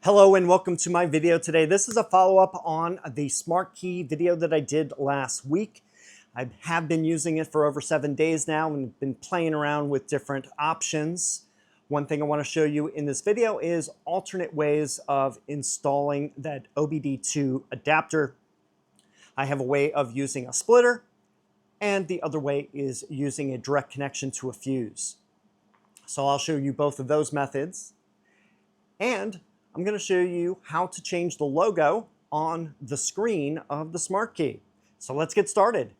Hello and welcome to my video today. This is a follow-up on the smart key video that I did last week. I have been using it for over 7 days now and been playing around with different options. One thing I want to show you in this video is alternate ways of installing that OBD2 adapter. I have a way of using a splitter, and the other way is using a direct connection to a fuse. So I'll show you both of those methods. And I'm going to show you how to change the logo on the screen of the smart key. So let's get started.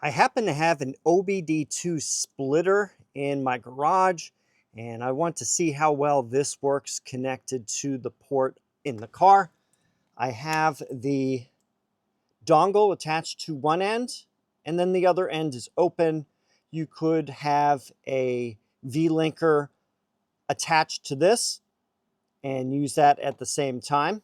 I happen to have an OBD2 splitter in my garage, and I want to see how well this works connected to the port in the car. I have the dongle attached to one end, and then the other end is open. You could have a V-linker attached to this and use that at the same time.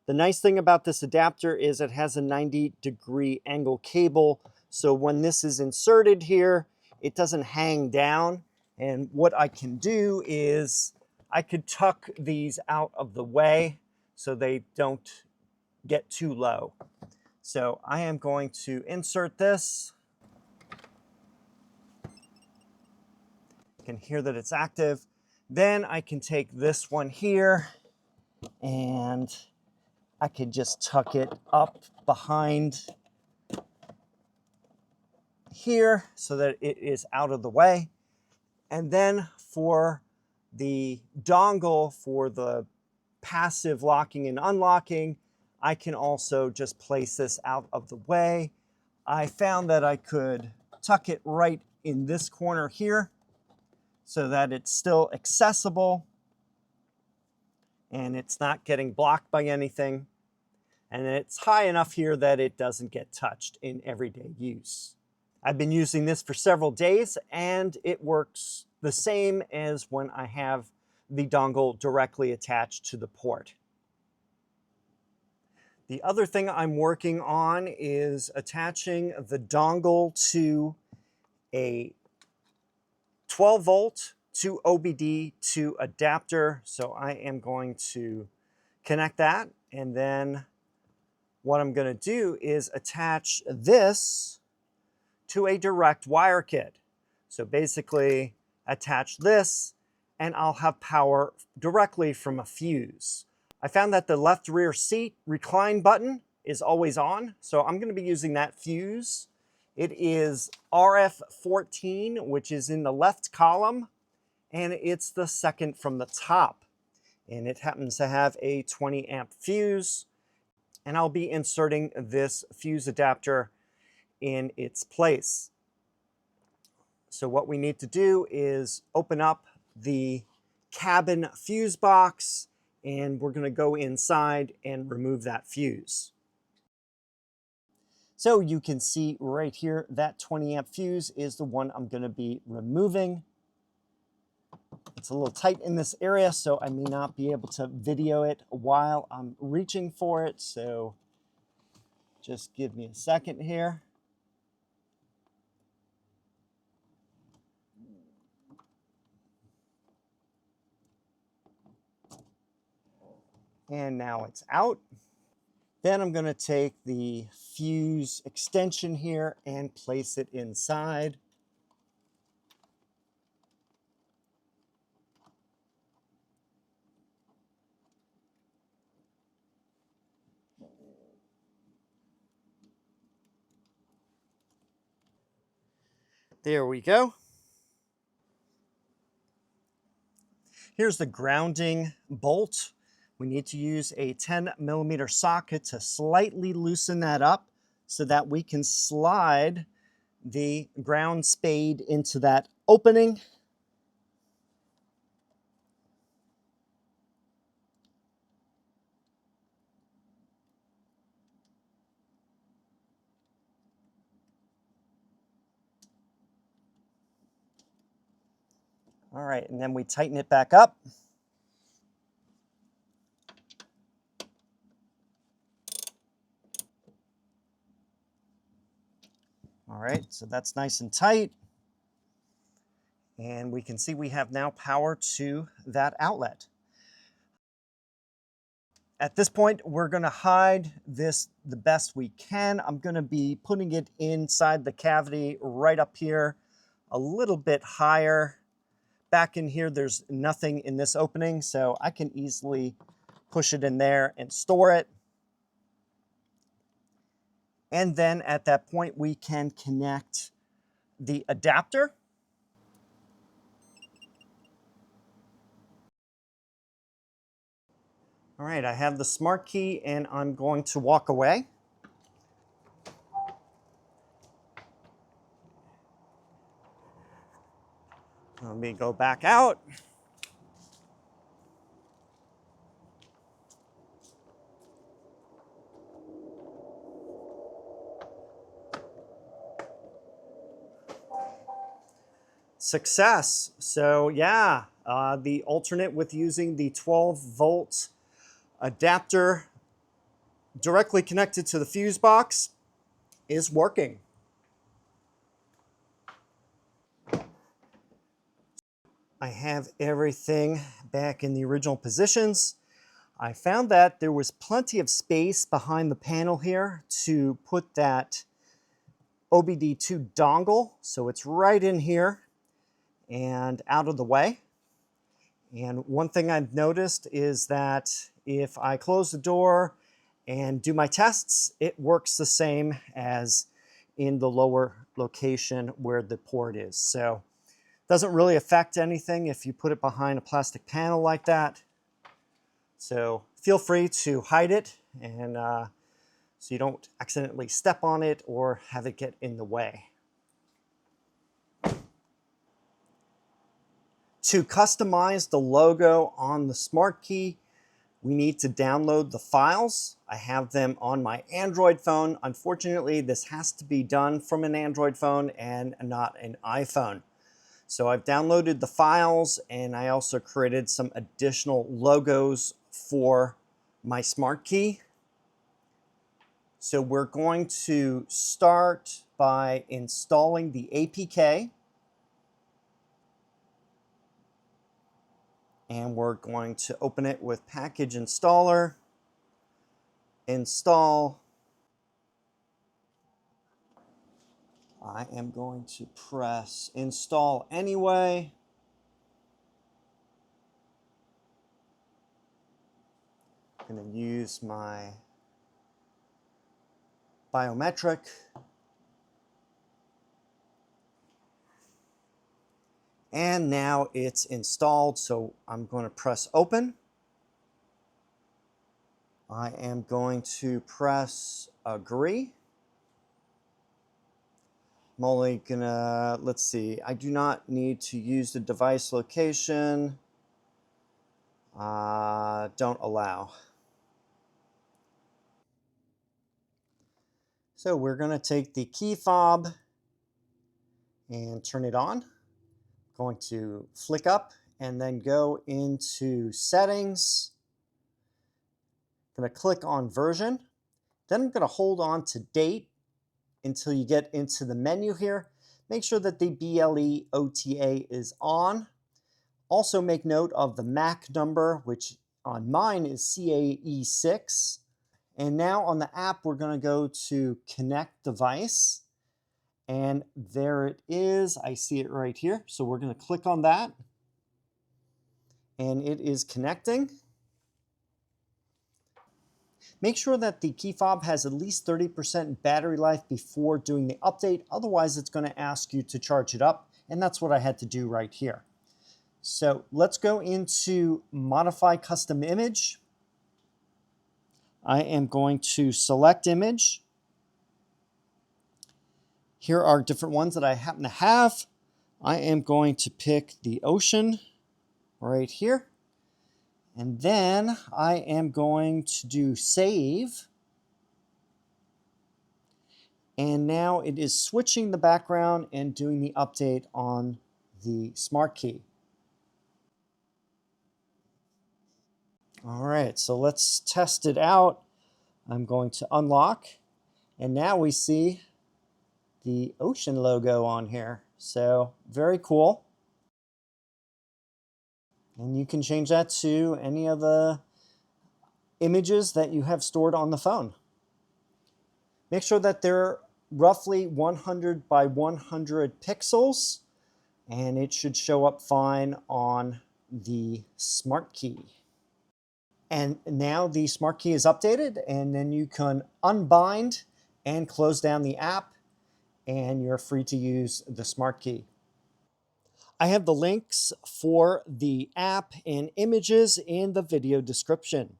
The nice thing about this adapter is it has a 90-degree angle cable, so when this is inserted here, it doesn't hang down. And what I can do is I could tuck these out of the way so they don't get too low. So I am going to insert this. You can hear that it's active. Then I can take this one here and I can just tuck it up behind here so that it is out of the way. And then for the dongle for the passive locking and unlocking, I can also just place this out of the way. I found that I could tuck it right in this corner here so that it's still accessible and it's not getting blocked by anything. And it's high enough here that it doesn't get touched in everyday use. I've been using this for several days and it works the same as when I have the dongle directly attached to the port. The other thing I'm working on is attaching the dongle to a 12 volt to OBD2 adapter. So I am going to connect that, and then what I'm going to do is attach this to a direct wire kit. So basically attach this and I'll have power directly from a fuse. I found that the left rear seat recline button is always on, so I'm going to be using that fuse. It is RF14, which is in the left column, and it's the second from the top. And it happens to have a 20 amp fuse, and I'll be inserting this fuse adapter in its place. So what we need to do is open up the cabin fuse box, and we're going to go inside and remove that fuse. So you can see right here that 20 amp fuse is the one I'm going to be removing. It's a little tight in this area, so I may not be able to video it while I'm reaching for it. So just give me a second here. And now it's out. Then I'm going to take the fuse extension here and place it inside. There we go. Here's the grounding bolt. We need to use a 10mm socket to slightly loosen that up so that we can slide the ground spade into that opening. All right, and then we tighten it back up. All right, so that's nice and tight. And we can see we have now power to that outlet. At this point, we're going to hide this the best we can. I'm going to be putting it inside the cavity right up here, a little bit higher. Back in here, there's nothing in this opening, so I can easily push it in there and store it. And then at that point, we can connect the adapter. All right, I have the smart key and I'm going to walk away. Let me go back out. Success. So yeah, the alternate with using the 12-volt adapter directly connected to the fuse box is working. I have everything back in the original positions. I found that there was plenty of space behind the panel here to put that OBD2 dongle, so it's right in here and out of the way. And one thing I've noticed is that if I close the door and do my tests, it works the same as in the lower location where the port is. So it doesn't really affect anything if you put it behind a plastic panel like that. So feel free to hide it and so you don't accidentally step on it or have it get in the way. To customize the logo on the smart key, we need to download the files. I have them on my Android phone. Unfortunately, this has to be done from an Android phone and not an iPhone. So I've downloaded the files and I also created some additional logos for my smart key. So we're going to start by installing the APK. And we're going to open it with Package Installer, Install. I am going to press Install anyway. I'm going to use my biometric. And now it's installed, so I'm going to press Open. I am going to press Agree. I'm only gonna, let's see, I do not need to use the device location. Don't allow. So we're gonna take the key fob and turn it on. Going to flick up and then go into Settings. Gonna click on Version. Then I'm gonna hold on to Date until you get into the menu here. Make sure that the BLE OTA is on. Also make note of the MAC number, which on mine is CAE6. And now on the app, we're going to go to Connect Device. And there it is. I see it right here. So we're going to click on that. And it is connecting. Make sure that the key fob has at least 30% battery life before doing the update. Otherwise, it's going to ask you to charge it up. And that's what I had to do right here. So let's go into Modify Custom Image. I am going to select image. Here are different ones that I happen to have. I am going to pick the ocean right here. And then I am going to do save. And now it is switching the background and doing the update on the smart key. All right, so let's test it out. I'm going to unlock. And now we see the ocean logo on here. So very cool. And you can change that to any of the images that you have stored on the phone. Make sure that they're roughly 100 by 100 pixels, and it should show up fine on the smart key. And now the smart key is updated, and then you can unbind and close down the app, and you're free to use the smart key. I have the links for the app and images in the video description.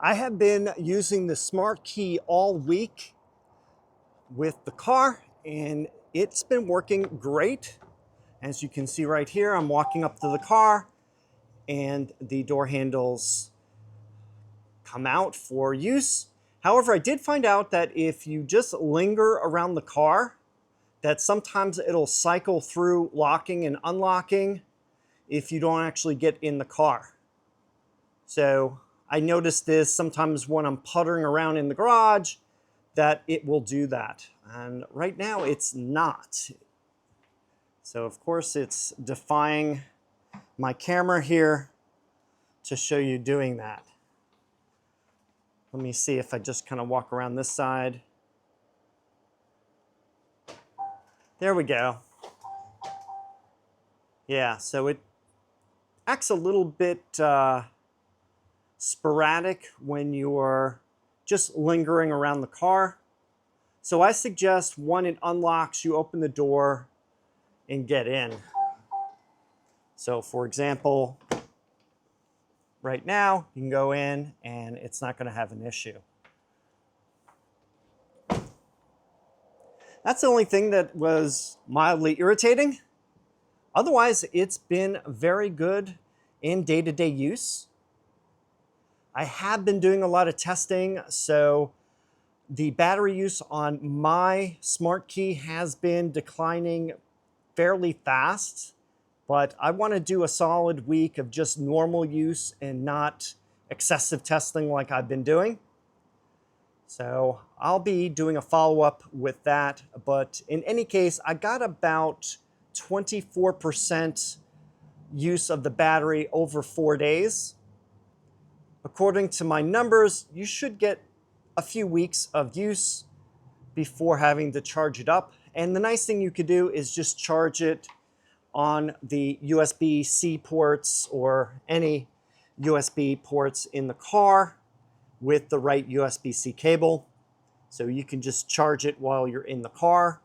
I have been using the smart key all week with the car, and it's been working great. As you can see right here, I'm walking up to the car and the door handles come out for use. However, I did find out that if you just linger around the car, that sometimes it'll cycle through locking and unlocking if you don't actually get in the car. So I noticed this sometimes when I'm puttering around in the garage, that it will do that. And right now it's not. So of course it's defying my camera here to show you doing that. Let me see if I just kind of walk around this side. There we go. Yeah, so it acts a little bit sporadic when you're just lingering around the car. So I suggest when it unlocks, you open the door and get in. So for example, right now you can go in and it's not going to have an issue. That's the only thing that was mildly irritating. Otherwise, it's been very good in day-to-day use. I have been doing a lot of testing, so the battery use on my smart key has been declining fairly fast, but I want to do a solid week of just normal use and not excessive testing like I've been doing. So I'll be doing a follow-up with that, but in any case, I got about 24% use of the battery over 4 days. According to my numbers, you should get a few weeks of use before having to charge it up. And the nice thing you could do is just charge it on the USB-C ports or any USB ports in the car with the right USB-C cable. So you can just charge it while you're in the car,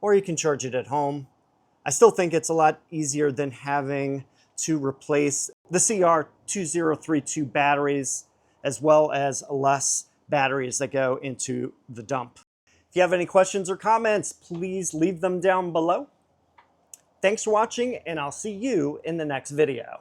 or you can charge it at home. I still think it's a lot easier than having to replace the CR2032 batteries, as well as less batteries that go into the dump. If you have any questions or comments, please leave them down below. Thanks for watching, and I'll see you in the next video.